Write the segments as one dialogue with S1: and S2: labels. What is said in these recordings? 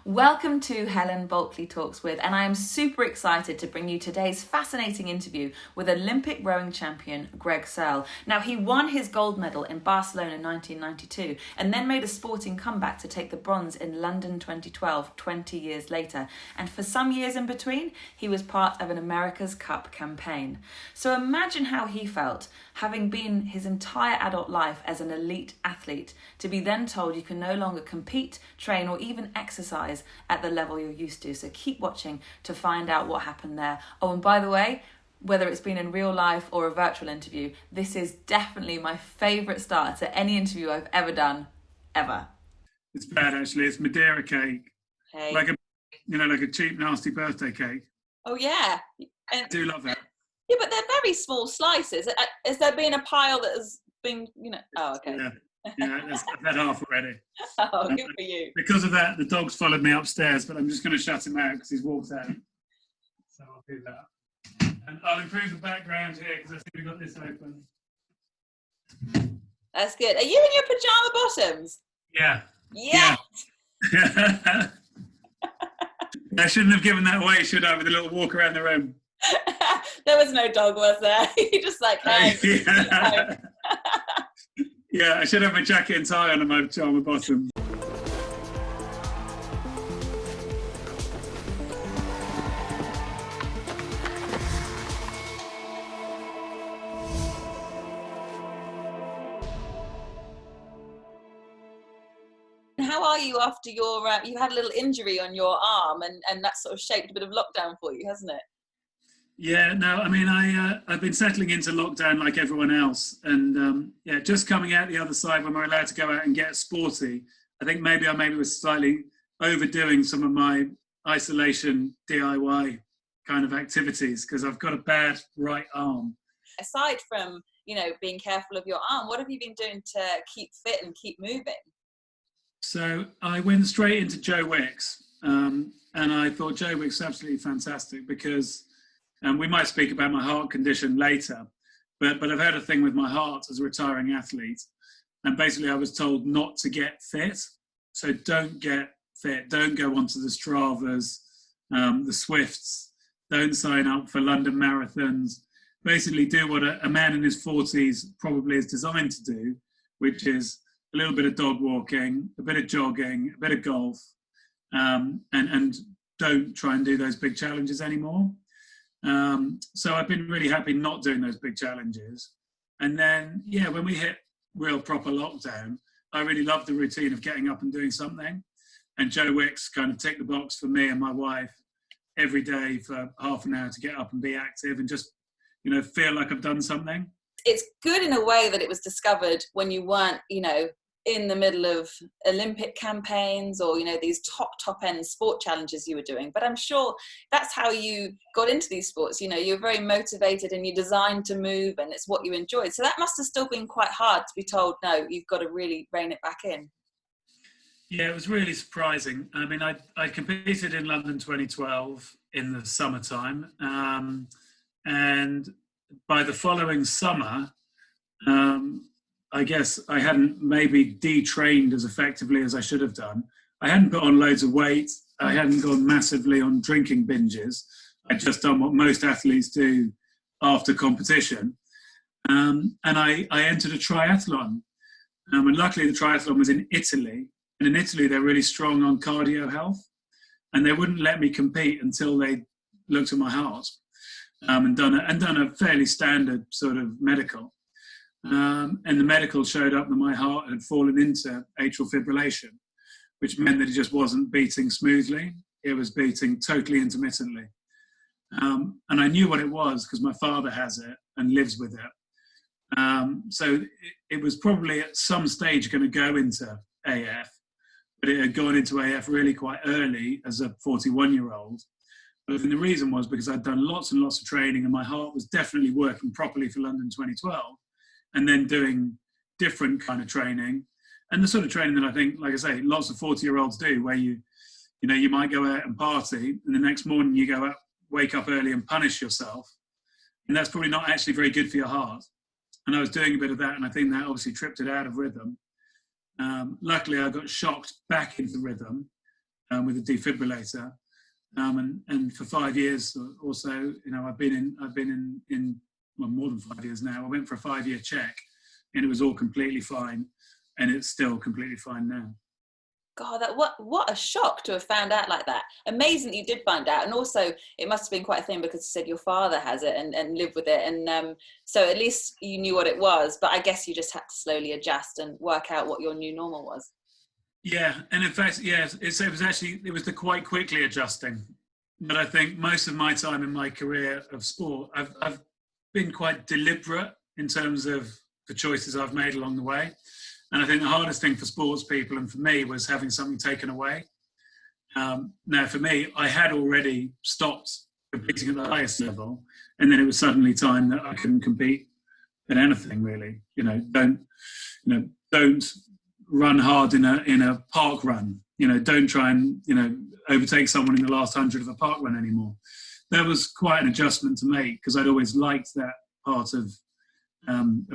S1: Welcome to Helen Bulkeley Talks with, and I am super excited to bring you today's fascinating interview with Olympic rowing champion Greg Searle. Now, he won his gold medal in Barcelona in 1992 and then made a sporting comeback to take the bronze in London 2012, 20 years later. And for some years in between, he was part of an America's Cup campaign. So imagine how he felt, having been his entire adult life as an elite athlete, to be then told you can no longer compete, train, or even exercise at the level you're used to. So keep watching to find out what happened there. Oh, and by the way, whether it's been in real life or a virtual interview, this is definitely my favourite start to any interview I've ever done, ever.
S2: It's bad, actually. It's Madeira cake.
S1: Hey.
S2: Like a cheap, nasty birthday cake.
S1: Oh, yeah.
S2: I do love that.
S1: Yeah, but they're very small slices. Has there been a pile that has been, Oh, okay.
S2: Yeah, I've had half already.
S1: Oh, good for you.
S2: Because of that, the dog's followed me upstairs, but I'm just going to shut him out because he's walked out. So I'll do that. And I'll improve the background here because I think we've got this open.
S1: That's good. Are you in your pyjama bottoms?
S2: Yeah.
S1: Yeah.
S2: I shouldn't have given that away, should I, with a little walk around the room?
S1: There was no dog, was there? You just like, hey.
S2: Yeah, I should have my jacket and tie on and my pyjama bottom.
S1: How are you after your, you had a little injury on your arm and that sort of shaped a bit of lockdown for you, hasn't it?
S2: Yeah, no, I mean, I've been settling into lockdown like everyone else. And just coming out the other side when we're allowed to go out and get sporty, I think maybe I was slightly overdoing some of my isolation DIY kind of activities because I've got a bad right arm.
S1: Aside from, being careful of your arm, what have you been doing to keep fit and keep moving?
S2: So I went straight into Joe Wicks. And I thought Joe Wicks is absolutely fantastic because... And we might speak about my heart condition later, but I've had a thing with my heart as a retiring athlete. And basically I was told not to get fit. So don't get fit. Don't go onto the Stravas, the Swifts. Don't sign up for London marathons. Basically do what a man in his 40s probably is designed to do, which is a little bit of dog walking, a bit of jogging, a bit of golf, and don't try and do those big challenges anymore. So I've been really happy not doing those big challenges. And then, when we hit real proper lockdown, I really loved the routine of getting up and doing something. And Joe Wicks kind of ticked the box for me and my wife every day for half an hour to get up and be active and just, feel like I've done something. It's
S1: good in a way that it was discovered when you weren't, in the middle of Olympic campaigns or, these top end sport challenges you were doing. But I'm sure that's how you got into these sports. You're very motivated and you're designed to move and it's what you enjoyed. So that must have still been quite hard to be told, no, you've got to really rein it back in.
S2: Yeah, it was really surprising. I mean, I competed in London 2012 in the summertime. And by the following summer, I guess I hadn't maybe detrained as effectively as I should have done. I hadn't put on loads of weight. I hadn't gone massively on drinking binges. I'd just done what most athletes do after competition. And I entered a triathlon. And luckily the triathlon was in Italy. And in Italy, they're really strong on cardio health. And they wouldn't let me compete until they looked at my heart and done a fairly standard sort of medical. And the medical showed up that my heart had fallen into atrial fibrillation, which meant that it just wasn't beating smoothly. It was beating totally intermittently. And I knew what it was because my father has it and lives with it. So it was probably at some stage going to go into AF, but it had gone into AF really quite early as a 41-year-old. But the reason was because I'd done lots and lots of training and my heart was definitely working properly for London 2012. And then doing different kind of training and the sort of training that I think, like I say, lots of 40-year-olds do where you might go out and party and the next morning you go out, wake up early and punish yourself. And that's probably not actually very good for your heart. And I was doing a bit of that and I think that obviously tripped it out of rhythm. Luckily, I got shocked back into rhythm with a defibrillator. And for 5 years or so, I've been in well, more than 5 years now. I went for a 5-year check, and it was all completely fine, and it's still completely fine now.
S1: God, what a shock to have found out like that. Amazing that you did find out. And also, it must have been quite a thing because you said your father has it and lived with it. And so at least you knew what it was. But I guess you just had to slowly adjust and work out what your new normal was.
S2: Yeah, and in fact, yeah, it was the quite quickly adjusting. But I think most of my time in my career of sport, I've been quite deliberate in terms of the choices I've made along the way. And I think the hardest thing for sports people and for me was having something taken away. Now, for me, I had already stopped competing at the highest level, and then it was suddenly time that I couldn't compete at anything really. Don't run hard in a park run. Don't try and overtake someone in the last 100 of a park run anymore. That was quite an adjustment to make because I'd always liked that part of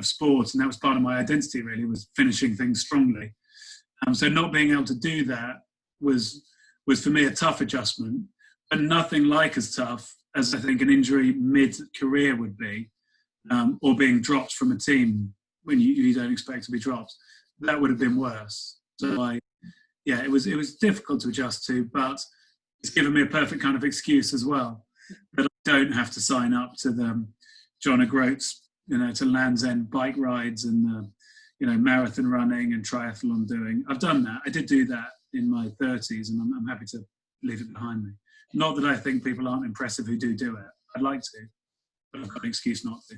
S2: sport, and that was part of my identity really, was finishing things strongly. So not being able to do that was for me a tough adjustment, but nothing like as tough as I think an injury mid-career would be, or being dropped from a team when you don't expect to be dropped. That would have been worse. So it was difficult to adjust to, but it's given me a perfect kind of excuse as well, that I don't have to sign up to the John O'Groats, to Land's End bike rides and marathon running and triathlon doing. I've done that. I did do that in my 30s, and I'm happy to leave it behind me. Not that I think people aren't impressive who do it. I'd like to, but I've got an excuse not to.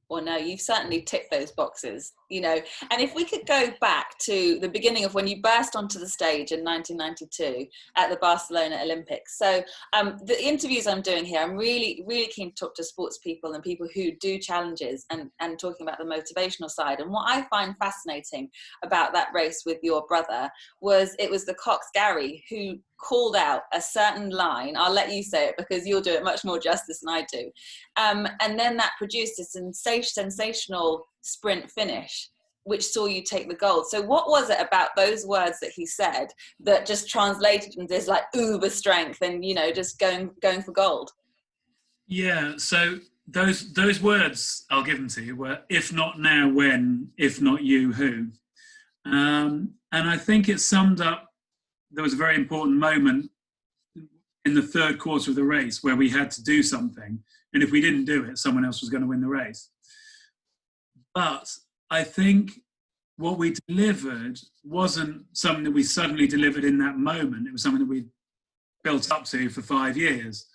S1: Well, no, you've certainly ticked those boxes, and if we could go back to the beginning of when you burst onto the stage in 1992 at the Barcelona Olympics. So the interviews I'm doing here, I'm really, really keen to talk to sports people and people who do challenges and talking about the motivational side. And what I find fascinating about that race with your brother was it was the Cox Gary who called out a certain line. I'll let you say it because you'll do it much more justice than I do. And then that produced a sensational sprint finish, which saw you take the gold. So what was it about those words that he said that just translated into this like uber strength and, just going for gold? Yeah,
S2: so those words, I'll give them to you, were if not now, when, if not you, who. And I think it summed up, there was a very important moment in the third quarter of the race where we had to do something. And if we didn't do it, someone else was going to win the race. But I think what we delivered wasn't something that we suddenly delivered in that moment. It was something that we built up to for 5 years.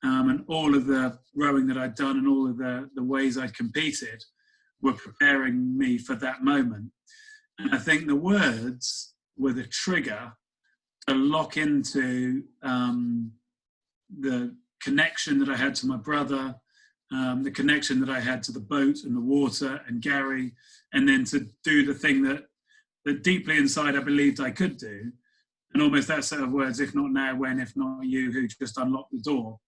S2: And all of the rowing that I'd done and all of the ways I'd competed were preparing me for that moment. And I think the words were the trigger to lock into the connection that I had to my brother, the connection that I had to the boat and the water and Gary, and then to do the thing that deeply inside I believed I could do. And almost that set of words, if not now, when, if not you, who, just unlocked the door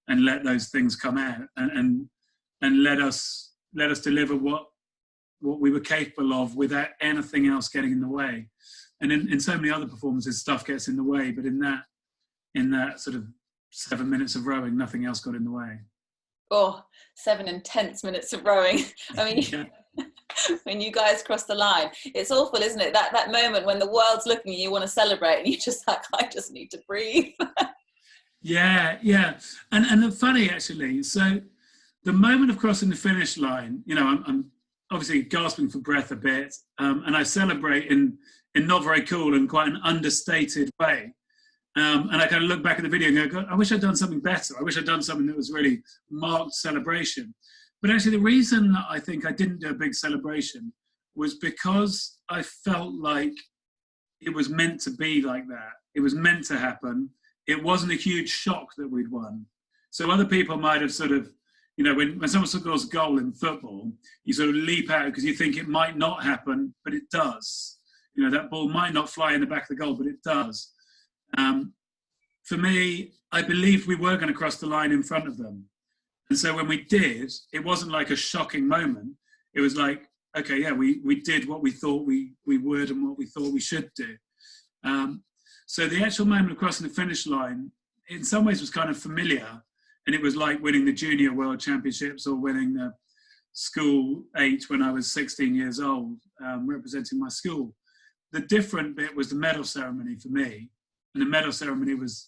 S2: and let those things come out and let us deliver what we were capable of without anything else getting in the way. And in so many other performances, stuff gets in the way, but in that sort of 7 minutes of rowing, nothing else got in the way.
S1: Oh, 7 intense minutes of rowing. I mean, yeah. When you guys cross the line, it's awful, isn't it? That moment when the world's looking at you, want to celebrate, and you just like, I just need to breathe.
S2: Yeah. And funny, actually, so the moment of crossing the finish line, I'm obviously gasping for breath a bit, and I celebrate in not very cool and quite an understated way. And I kind of look back at the video and go, I wish I'd done something better. I wish I'd done something that was really marked celebration. But actually the reason that I think I didn't do a big celebration was because I felt like it was meant to be like that. It was meant to happen. It wasn't a huge shock that we'd won. So other people might have sort of, when someone scores a goal in football, you sort of leap out because you think it might not happen, but it does. That ball might not fly in the back of the goal, but it does. For me, I believed we were going to cross the line in front of them. And so when we did, it wasn't like a shocking moment. It was like, okay, yeah, we did what we thought we would and what we thought we should do. So the actual moment of crossing the finish line, in some ways, was kind of familiar. And it was like winning the junior world championships or winning the school 8 when I was 16 years old, representing my school. The different bit was the medal ceremony for me. And the medal ceremony was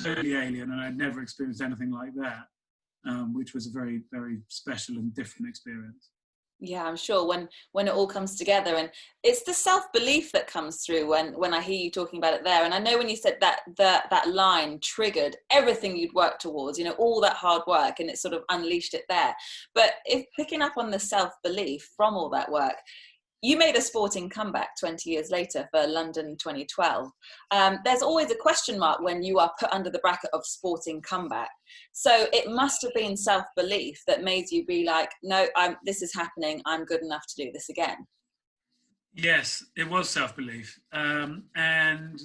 S2: totally alien, and I'd never experienced anything like that, which was a very, very special and different experience.
S1: Yeah, I'm sure when it all comes together, and it's the self-belief that comes through when I hear you talking about it there. And I know when you said that line triggered everything you'd worked towards, all that hard work, and it sort of unleashed it there. But if picking up on the self-belief from all that work, you made a sporting comeback 20 years later for London 2012. There's always a question mark when you are put under the bracket of sporting comeback. So it must have been self-belief that made you be like, no, this is happening. I'm good enough to do this again.
S2: Yes, it was self-belief. And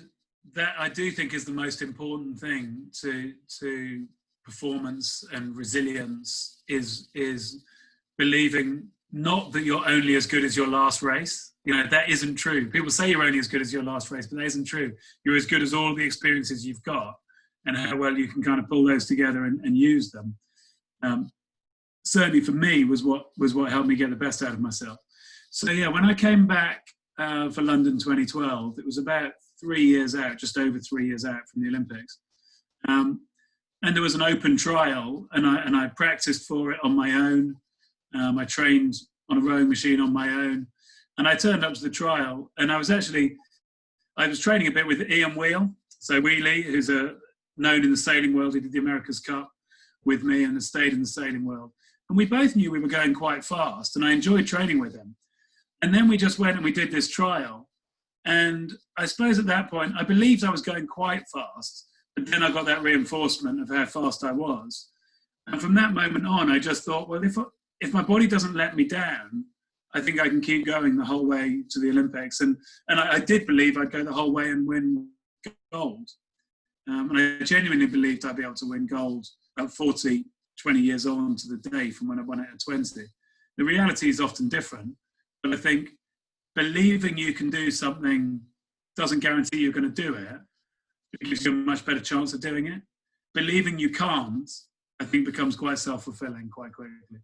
S2: that I do think is the most important thing to performance and resilience is believing not that you're only as good as your last race. That isn't true. People say you're only as good as your last race, but that isn't true. You're as good as all the experiences you've got and how well you can kind of pull those together and use them. Certainly for me was what helped me get the best out of myself. So yeah, when I came back for London 2012, it was about 3 years out, just over 3 years out from the Olympics. And there was an open trial, and I practiced for it on my own. I trained on a rowing machine on my own, and I turned up to the trial, and I was training a bit with Ian Wheel. So Wheelie, who's known in the sailing world, he did the America's Cup with me and has stayed in the sailing world. And we both knew we were going quite fast, and I enjoyed training with him. And then we just went and we did this trial. And I suppose at that point, I believed I was going quite fast, but then I got that reinforcement of how fast I was. And from that moment on, I just thought, well, if my body doesn't let me down, I think I can keep going the whole way to the Olympics. And I did believe I'd go the whole way and win gold. And I genuinely believed I'd be able to win gold about 20 years on to the day from when I won it at 20. The reality is often different, but I think believing you can do something doesn't guarantee you're going to do it. It gives you a much better chance of doing it. Believing you can't, I think, becomes quite self-fulfilling quite quickly.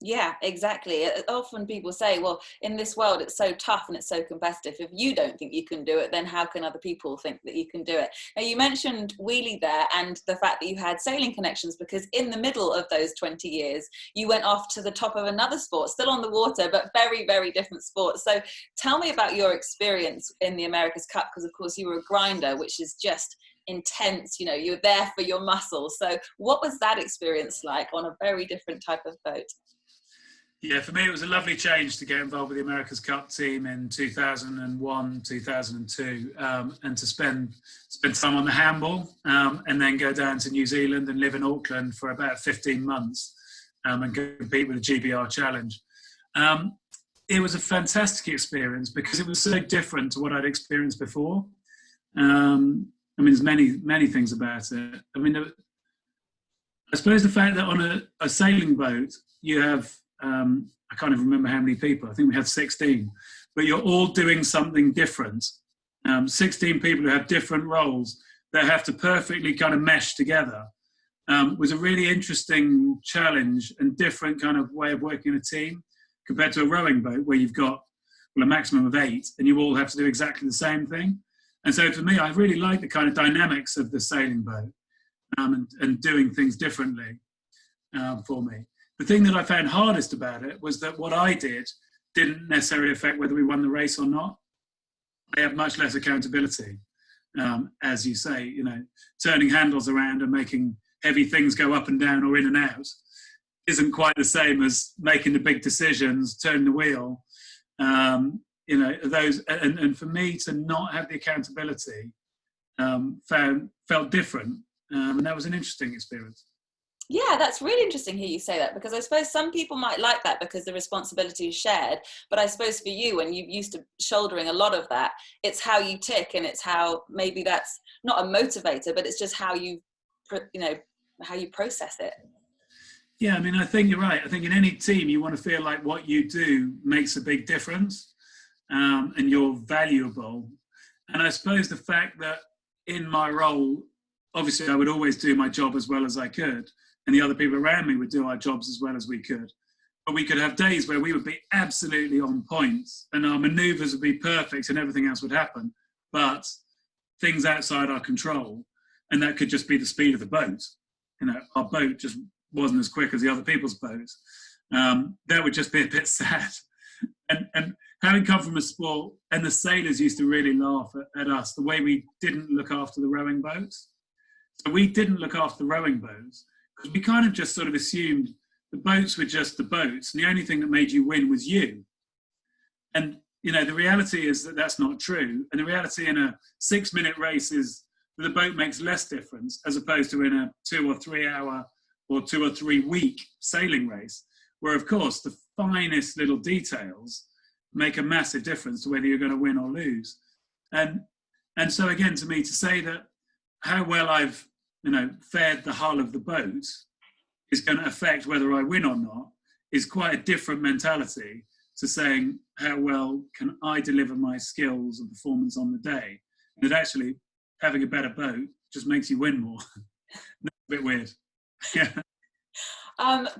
S1: Yeah, exactly. Often people say, well, in this world, it's so tough and it's so competitive. If you don't think you can do it, then how can other people think that you can do it? Now, you mentioned wheelie there and the fact that you had sailing connections, because in the middle of those 20 years, you went off to the top of another sport, still on the water, but very, very different sports. So tell me about your experience in the America's Cup, because of course you were a grinder, which is just intense. You're there for your muscles. So what was that experience like on a very different type of boat?
S2: Yeah, for me, it was a lovely change to get involved with the America's Cup team in 2001, 2002, and to spend time on the handball, and then go down to New Zealand and live in Auckland for about 15 months and compete with the GBR Challenge. It was a fantastic experience because it was so different to what I'd experienced before. There's many things about it. I suppose the fact that on a sailing boat, you have, I can't even remember how many people. I think we had 16, but you're all doing something different. 16 people who have different roles that have to perfectly kind of mesh together was a really interesting challenge and different kind of way of working in a team compared to a rowing boat where you've got a maximum of 8 and you all have to do exactly the same thing. And so for me, I really like the kind of dynamics of the sailing boat and doing things differently for me. The thing that I found hardest about it was that what I did didn't necessarily affect whether we won the race or not. I have much less accountability, as you say, turning handles around and making heavy things go up and down or in and out isn't quite the same as making the big decisions, turning the wheel. Those, and for me to not have the accountability felt different, and that was an interesting experience.
S1: Yeah, that's really interesting to hear you say that, because I suppose some people might like that because the responsibility is shared. But I suppose for you, when you're used to shouldering a lot of that, it's how you tick, and it's how maybe that's not a motivator, but it's just how you process it.
S2: Yeah, I think you're right. I think in any team, you want to feel like what you do makes a big difference, and you're valuable. And I suppose the fact that in my role, obviously I would always do my job as well as I could, and the other people around me would do our jobs as well as we could. But we could have days where we would be absolutely on point and our maneuvers would be perfect and everything else would happen. But things outside our control, and that could just be the speed of the boat. Our boat just wasn't as quick as the other people's boats. That would just be a bit sad. And having come from a sport, and the sailors used to really laugh at us, the way we didn't look after the rowing boats. So we didn't look after the rowing boats because we kind of just sort of assumed the boats were just the boats, and the only thing that made you win was you. And, the reality is that that's not true. And the reality in a 6-minute race is that the boat makes less difference as opposed to in a 2 or 3 hour or 2 or 3 week sailing race, where, of course, the finest little details make a massive difference to whether you're going to win or lose. And so, again, to me, to say that how well I've, fared the hull of the boat is going to affect whether I win or not is quite a different mentality to saying how well can I deliver my skills and performance on the day. And that actually having a better boat just makes you win more. That's a bit weird. Yeah.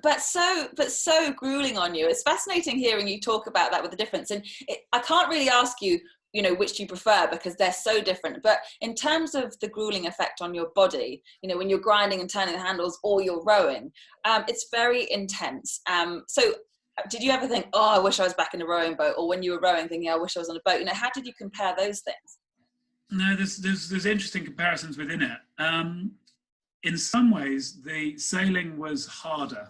S1: But so grueling on you. It's fascinating hearing you talk about that with the difference. And I can't really ask you, which you prefer because they're so different. But in terms of the grueling effect on your body, when you're grinding and turning the handles or you're rowing, it's very intense. So did you ever think, oh, I wish I was back in a rowing boat? Or when you were rowing, thinking, I wish I was on a boat? How did you compare those things?
S2: No, there's interesting comparisons within it. In some ways, the sailing was harder.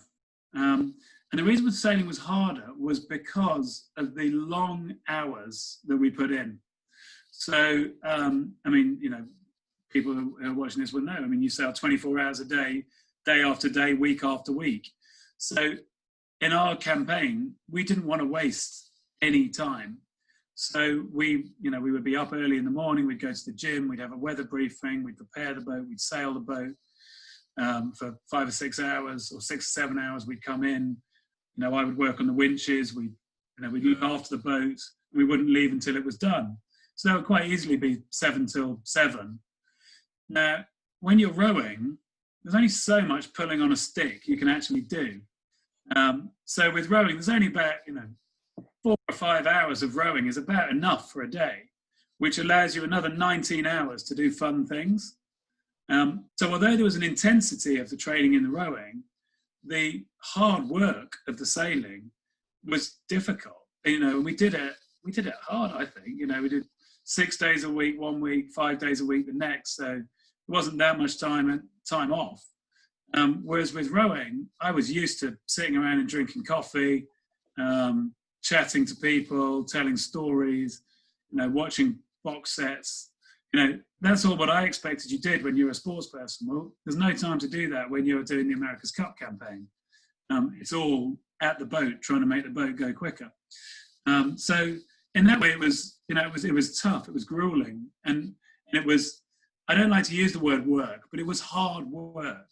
S2: And the reason the sailing was harder was because of the long hours that we put in. So, people who are watching this will know. You sail 24 hours a day, day after day, week after week. So in our campaign, we didn't want to waste any time. So we would be up early in the morning, we'd go to the gym, we'd have a weather briefing, we'd prepare the boat, we'd sail the boat. For 5 or 6 hours or 6 or 7 hours, we'd come in. I would work on the winches. We'd look after the boat. We wouldn't leave until it was done. So that would quite easily be 7 till 7. Now, when you're rowing, there's only so much pulling on a stick you can actually do. So with rowing, there's only about 4 or 5 hours of rowing is about enough for a day, which allows you another 19 hours to do fun things. So although there was an intensity of the training in the rowing, the hard work of the sailing was difficult. We did it hard, I think. We did 6 days a week, 1 week, 5 days a week the next. So there wasn't that much time off. Whereas with rowing, I was used to sitting around and drinking coffee, chatting to people, telling stories, watching box sets. That's all what I expected you did when you're a sports person. Well, there's no time to do that when you're doing the America's Cup campaign. It's all at the boat, trying to make the boat go quicker. So in that way, it was tough. It was grueling, and it was. I don't like to use the word work, but it was hard work.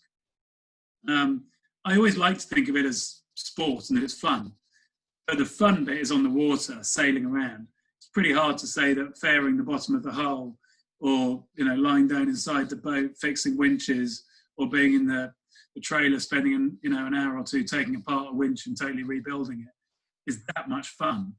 S2: I always like to think of it as sport and that it's fun, but the fun bit is on the water, sailing around. It's pretty hard to say that fairing the bottom of the hull, or lying down inside the boat fixing winches, or being in the trailer spending an hour or two taking apart a winch and totally rebuilding it is that much fun,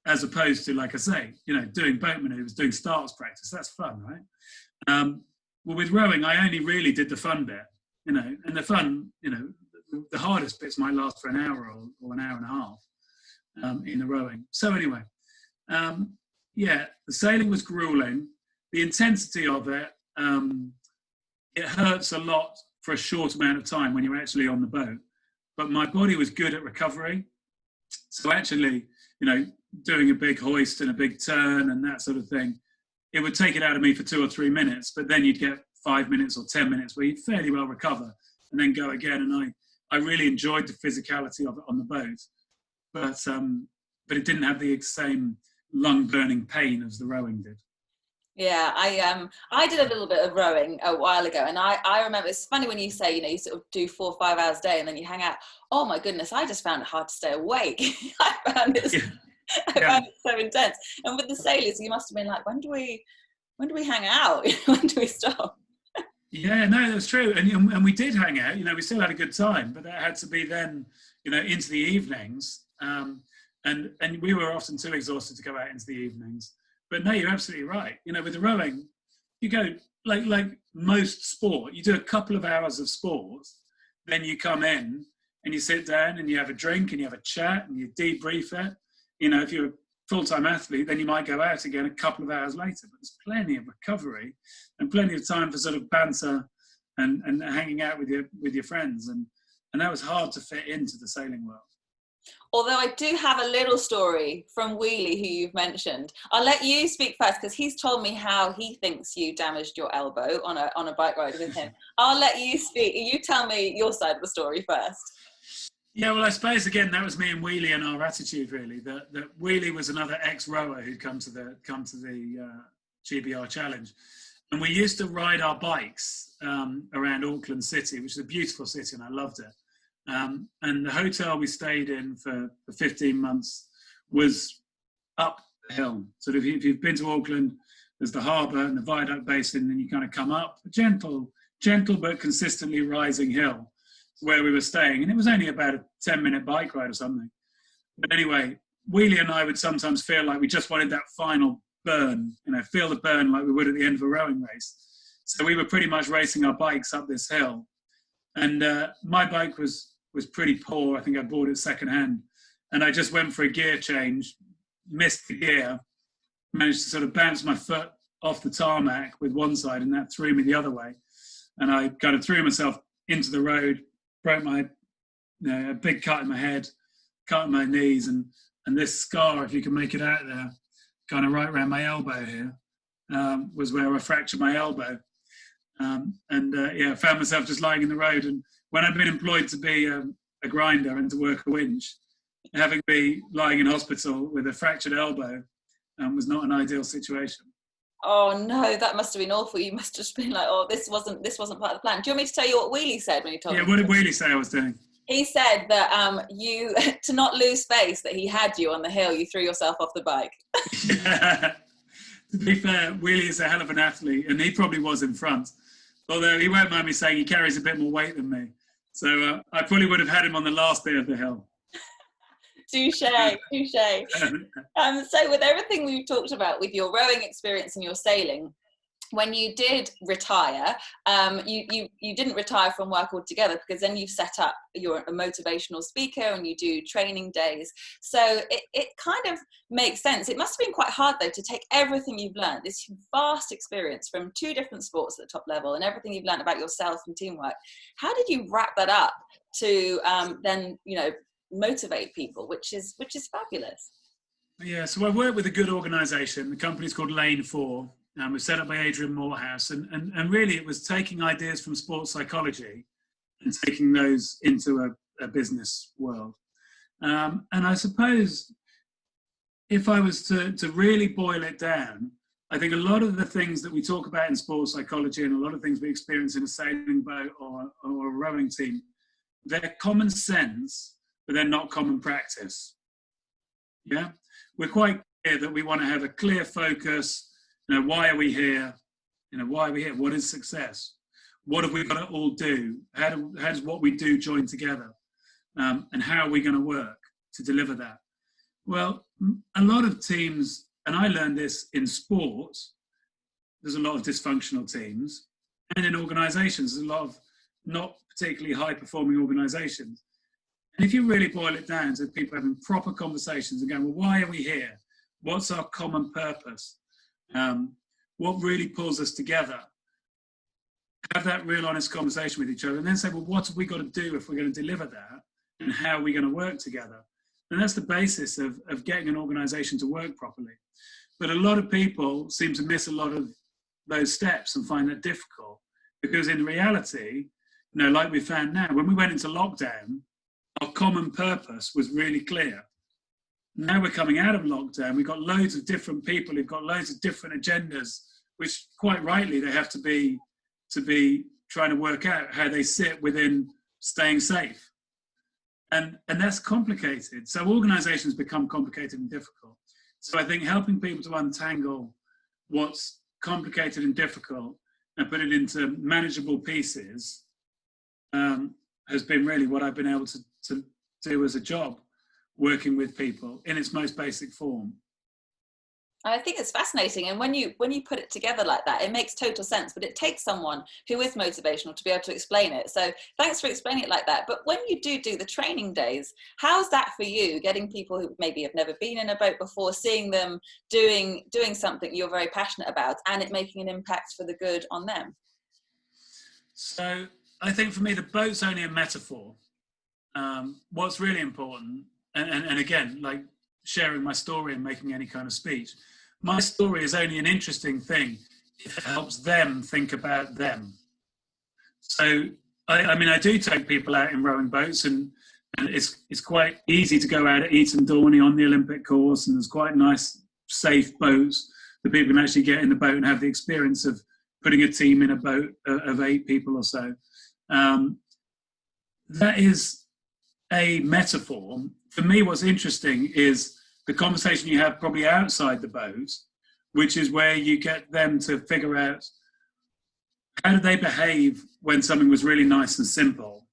S2: as opposed to, like I say, doing boat maneuvers, doing starts practice. That's fun, right? Well, with rowing, I only really did the fun bit, and the fun, the hardest bits might last for an hour or an hour and a half in the rowing. So anyway, the sailing was grueling. The intensity of it, it hurts a lot for a short amount of time when you're actually on the boat. But my body was good at recovery. So actually, doing a big hoist and a big turn and that sort of thing, it would take it out of me for 2 or 3 minutes, but then you'd get 5 minutes or 10 minutes where you'd fairly well recover and then go again. And I really enjoyed the physicality of it on the boat, but it didn't have the same lung burning pain as the rowing did.
S1: Yeah, I did a little bit of rowing a while ago, and I remember, it's funny when you say, you sort of do 4 or 5 hours a day and then you hang out. Oh my goodness, I just found it hard to stay awake. I found it I
S2: Yeah.
S1: found it so intense. And with the sailors, you must have been like, when do we hang out? When do we stop?
S2: Yeah, no, that's true. And we did hang out, we still had a good time, but that had to be then, into the evenings. And we were often too exhausted to go out into the evenings. But no, you're absolutely right. With the rowing, you go like most sport, you do a couple of hours of sport, then you come in and you sit down and you have a drink and you have a chat and you debrief it. If you're a full-time athlete, then you might go out again a couple of hours later. But there's plenty of recovery and plenty of time for sort of banter and hanging out with your friends. And that was hard to fit into the sailing world.
S1: Although I do have a little story from Wheelie, who you've mentioned. I'll let you speak first, because he's told me how he thinks you damaged your elbow on a bike ride with him. I'll let you speak. You tell me your side of the story first.
S2: Yeah, well, I suppose, again, that was me and Wheelie and our attitude, really. That Wheelie was another ex-rower who'd come to the GBR Challenge. And we used to ride our bikes around Auckland City, which is a beautiful city, and I loved it. And the hotel we stayed in for 15 months was up the hill. So if you've been to Auckland, there's the harbour and the Viaduct Basin, and you kind of come up a gentle but consistently rising hill where we were staying. And it was only about a 10-minute bike ride or something. But anyway, Wheelie and I would sometimes feel like we just wanted that final burn, feel the burn like we would at the end of a rowing race. So we were pretty much racing our bikes up this hill. And my bike was pretty poor. I think I bought it secondhand. And I just went for a gear change, missed the gear, managed to sort of bounce my foot off the tarmac with one side, and that threw me the other way. And I kind of threw myself into the road, broke a big cut in my head, cut in my knees, and this scar, if you can make it out there, kind of right around my elbow here, was where I fractured my elbow. Found myself just lying in the road. And when I'd been employed to be a grinder and to work a winch, having been lying in hospital with a fractured elbow was not an ideal situation.
S1: Oh no, that must have been awful. You must have just been like, oh, this wasn't part of the plan. Do you want me to tell you what Wheelie said when he told me?
S2: Yeah, what did Wheelie say I was doing?
S1: He said that you, to not lose face, that he had you on the hill, you threw yourself off the bike.
S2: Yeah. To be fair, Wheelie is a hell of an athlete, and he probably was in front. Although he won't mind me saying he carries a bit more weight than me. So I probably would have had him on the last day of the hill.
S1: Touche. So with everything we've talked about with your rowing experience and your sailing, when you did retire, you didn't retire from work altogether, because then you've set up, you're a motivational speaker and you do training days. So it kind of makes sense. It must have been quite hard, though, to take everything you've learned, this vast experience from 2 different sports at the top level, and everything you've learned about yourself and teamwork. How did you wrap that up to then, motivate people, which is fabulous?
S2: Yeah, so I work with a good organisation. The company's called Lane 4. It was set up by Adrian Morehouse, and really it was taking ideas from sports psychology and taking those into a business world. And I suppose if I was to really boil it down, I think a lot of the things that we talk about in sports psychology and a lot of things we experience in a sailing boat or a rowing team, they're common sense, but they're not common practice. Yeah, we're quite clear that we want to have a clear focus. Why are we here? Why are we here? What is success? What have we got to all do? How does what we do join together? And how are we going to work to deliver that? Well, a lot of teams, and I learned this in sport, there's a lot of dysfunctional teams, and in organisations, there's a lot of not particularly high-performing organisations. And if you really boil it down to people having proper conversations and going, well, why are we here? What's our common purpose? What really pulls us together? Have that real honest conversation with each other, and then say, well, what have we got to do if we're going to deliver that, and how are we going to work together? And that's the basis of getting an organisation to work properly. But a lot of people seem to miss a lot of those steps and find that difficult, because in reality, like we found now, when we went into lockdown, our common purpose was really clear. Now we're coming out of lockdown, we've got loads of different people who've got loads of different agendas, which quite rightly they have to be trying to work out how they sit within staying safe. And that's complicated. So organizations become complicated and difficult. So I think helping people to untangle what's complicated and difficult and put it into manageable pieces has been really what I've been able to do as a job, working with people in its most basic form.
S1: I think it's fascinating, and when you put it together like that, it makes total sense. But it takes someone who is motivational to be able to explain it. So thanks for explaining it like that. But when you do the training days, how's that for you? Getting people who maybe have never been in a boat before, seeing them doing something you're very passionate about, and it making an impact for the good on them.
S2: So I think for me, the boat's only a metaphor. What's really important, and again, like sharing my story and making any kind of speech, my story is only an interesting thing if it helps them think about them. So, I mean, I do take people out in rowing boats, and it's quite easy to go out at Eton Dorney on the Olympic course, and there's quite nice, safe boats that people can actually get in the boat and have the experience of putting a team in a boat of 8 people or so. That is a metaphor. For me, what's interesting is the conversation you have probably outside the boat, which is where you get them to figure out how do they behave when something was really nice and simple,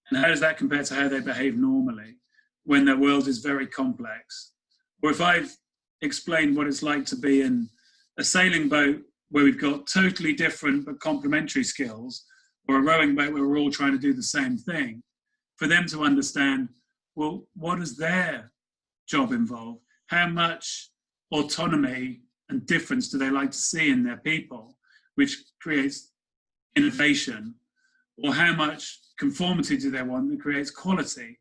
S2: and how does that compare to how they behave normally when their world is very complex. Or if I've explained what it's like to be in a sailing boat where we've got totally different but complementary skills, or a rowing boat where we're all trying to do the same thing, for them to understand, well, what does their job involve? How much autonomy and difference do they like to see in their people, which creates innovation? Or how much conformity do they want that creates quality?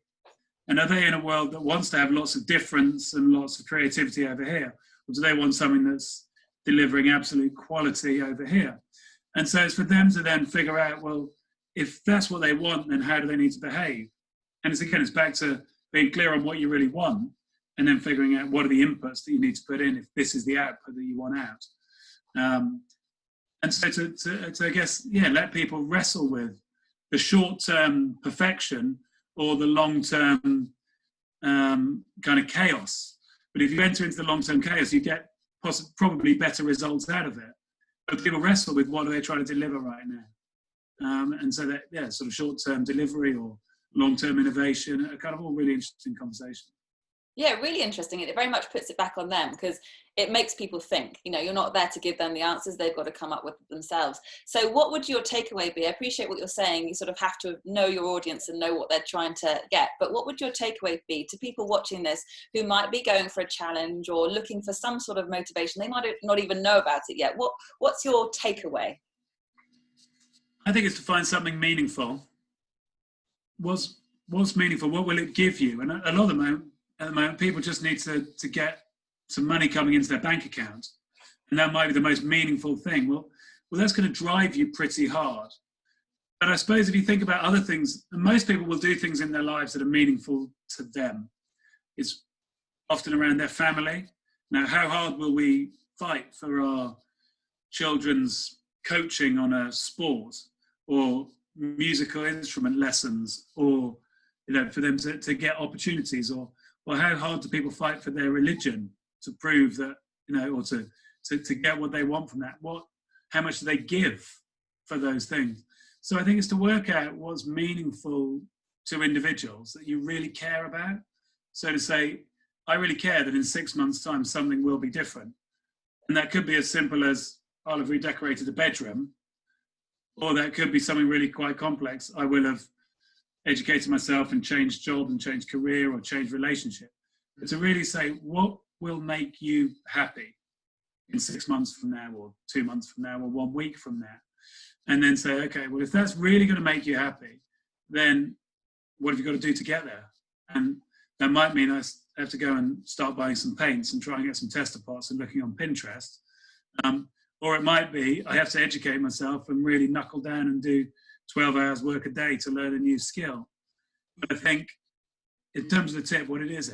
S2: And are they in a world that wants to have lots of difference and lots of creativity over here? Or do they want something that's delivering absolute quality over here? And so it's for them to then figure out, well, if that's what they want, then how do they need to behave? And it's back to being clear on what you really want, and then figuring out what are the inputs that you need to put in if this is the output that you want out. And so to I guess, let people wrestle with the short-term perfection or the long-term kind of chaos. But if you enter into the long-term chaos, you get probably better results out of it. But people wrestle with what are they trying to deliver right now. And so that, sort of short-term delivery or long-term innovation are kind of all really interesting conversations.
S1: Yeah, really interesting. It very much puts it back on them because it makes people think. You're not there to give them the answers. They've got to come up with it themselves. So what would your takeaway be? I appreciate what you're saying. You sort of have to know your audience and know what they're trying to get. But what would your takeaway be to people watching this who might be going for a challenge or looking for some sort of motivation? They might not even know about it yet. What's your takeaway?
S2: I think it's to find something meaningful. What's meaningful? What will it give you? And a lot of them, at the moment, people just need to get some money coming into their bank account. And that might be the most meaningful thing. Well, that's going to drive you pretty hard. But I suppose if you think about other things, most people will do things in their lives that are meaningful to them. It's often around their family. Now, how hard will we fight for our children's coaching on a sport or musical instrument lessons, or for them to get opportunities, or how hard do people fight for their religion to prove that, or to get what they want from that? How much do they give for those things? So I think it's to work out what's meaningful to individuals that you really care about. So to say, I really care that in 6 months' time something will be different. And that could be as simple as I'll have redecorated a bedroom, or that could be something really quite complex. I will have educated myself and changed job and changed career or changed relationship. But to really say, what will make you happy in 6 months from now, or 2 months from now, or 1 week from now? And then say, okay, well, if that's really going to make you happy, then what have you got to do to get there? And that might mean I have to go and start buying some paints and try and get some tester pots and looking on Pinterest. Or it might be I have to educate myself and really knuckle down and do 12 hours work a day to learn a new skill. But I think in terms of the tip, what it is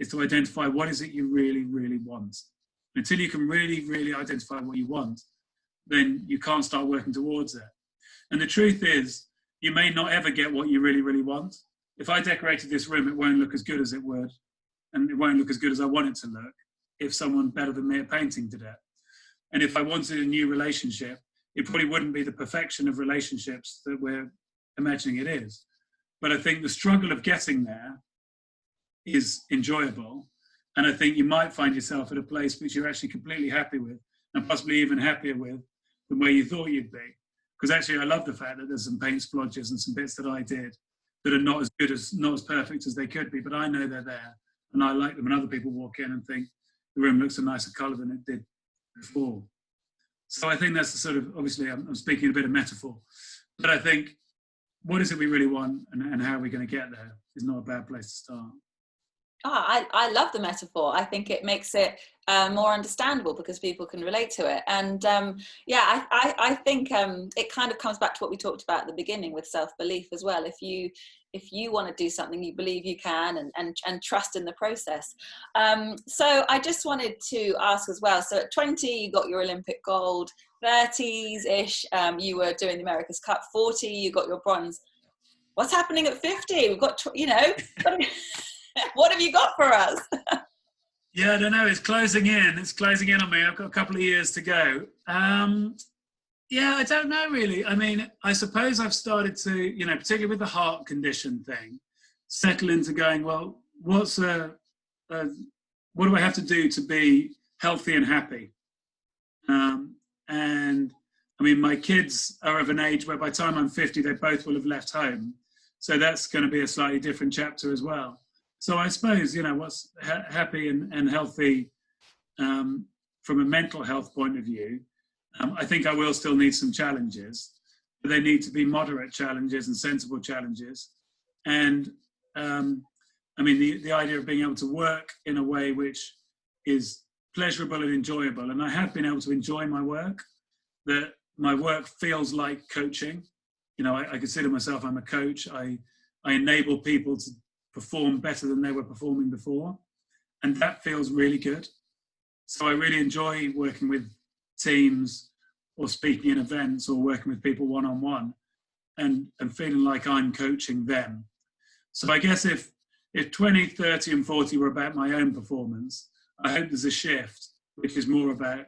S2: to identify what is it you really, really want. Until you can really, really identify what you want, then you can't start working towards it. And the truth is, you may not ever get what you really, really want. if I decorated this room, it won't look as good as it would, and it won't look as good as I want it to look if someone better than me at painting did it. And if I wanted a new relationship, it probably wouldn't be the perfection of relationships that we're imagining it is. But I think the struggle of getting there is enjoyable. And I think you might find yourself at a place which you're actually completely happy with, and possibly even happier with than where you thought you'd be. Because actually I love the fact that there's some paint splodges and some bits that I did that are not as perfect as they could be, but I know they're there and I like them, and other people walk in and think the room looks a nicer colour than it did before. So I think that's the sort of, obviously I'm speaking a bit of metaphor, but I think what is it we really want, and how are we going to get there is not a bad place to start.
S1: I love the metaphor. I think it makes it more understandable because people can relate to it. And I think it kind of comes back to what we talked about at the beginning with self-belief as well. If you want to do something, you believe you can, and trust in the process. So I just wanted to ask as well. So at 20, you got your Olympic gold. 30s-ish, you were doing the America's Cup. 40, you got your bronze. What's happening at 50? We've got, what have you got for us?
S2: Yeah, I don't know. It's closing in. It's closing in on me. I've got a couple of years to go. Yeah, I don't know really. I mean, I suppose I've started to, particularly with the heart condition thing, settle into going, well, what do I have to do to be healthy and happy? And I mean, my kids are of an age where by the time I'm 50, they both will have left home. So that's going to be a slightly different chapter as well. So I suppose, what's happy and healthy from a mental health point of view, I think I will still need some challenges, but they need to be moderate challenges and sensible challenges. And I mean, the idea of being able to work in a way which is pleasurable and enjoyable. And I have been able to enjoy my work, that my work feels like coaching. I consider myself, I'm a coach. I enable people to perform better than they were performing before. And that feels really good. So I really enjoy working with teams or speaking in events or working with people one-on-one and feeling like I'm coaching them. So I guess if 20, 30 and 40 were about my own performance, I hope there's a shift, which is more about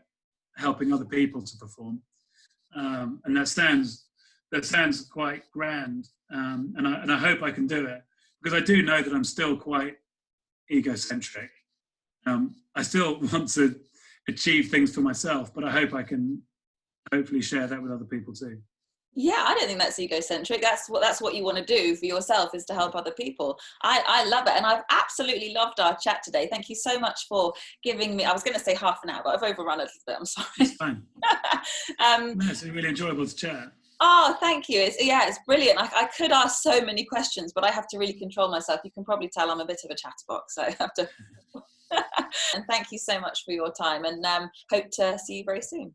S2: helping other people to perform. And that sounds quite grand. And I hope I can do it, because I do know that I'm still quite egocentric. I still want to achieve things for myself, but I hope I can hopefully share that with other people too.
S1: Yeah, I don't think that's egocentric. That's what you want to do for yourself, is to help other people. I love it. And I've absolutely loved our chat today. Thank you so much for giving me, I was going to say half an hour, but I've overrun a little bit. I'm sorry.
S2: It's fine. No, it's really enjoyable to chat.
S1: Oh, thank you. It's brilliant. I could ask so many questions, but I have to really control myself. You can probably tell I'm a bit of a chatterbox, so I have to. And thank you so much for your time, and hope to see you very soon.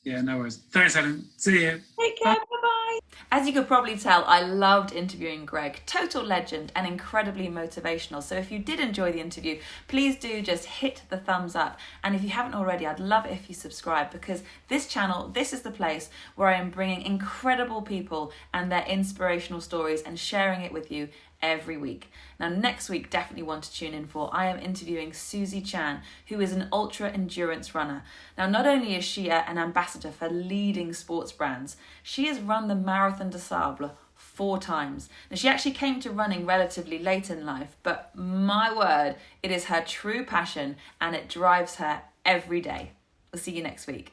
S2: Yeah, no worries. Thanks, Helen. See you.
S1: Take care. Bye-bye. As you could probably tell, I loved interviewing Greg. Total legend and incredibly motivational. So if you did enjoy the interview, please do just hit the thumbs up. And if you haven't already, I'd love it if you subscribe, because this channel, this is the place where I am bringing incredible people and their inspirational stories and sharing it with you every week. Now, next week, definitely want to tune in for. I am interviewing Susie Chan, who is an ultra endurance runner. Now, not only is she an ambassador for leading sports brands, she has run the Marathon des Sables 4 times. Now, she actually came to running relatively late in life, but my word, it is her true passion and it drives her every day. We'll see you next week.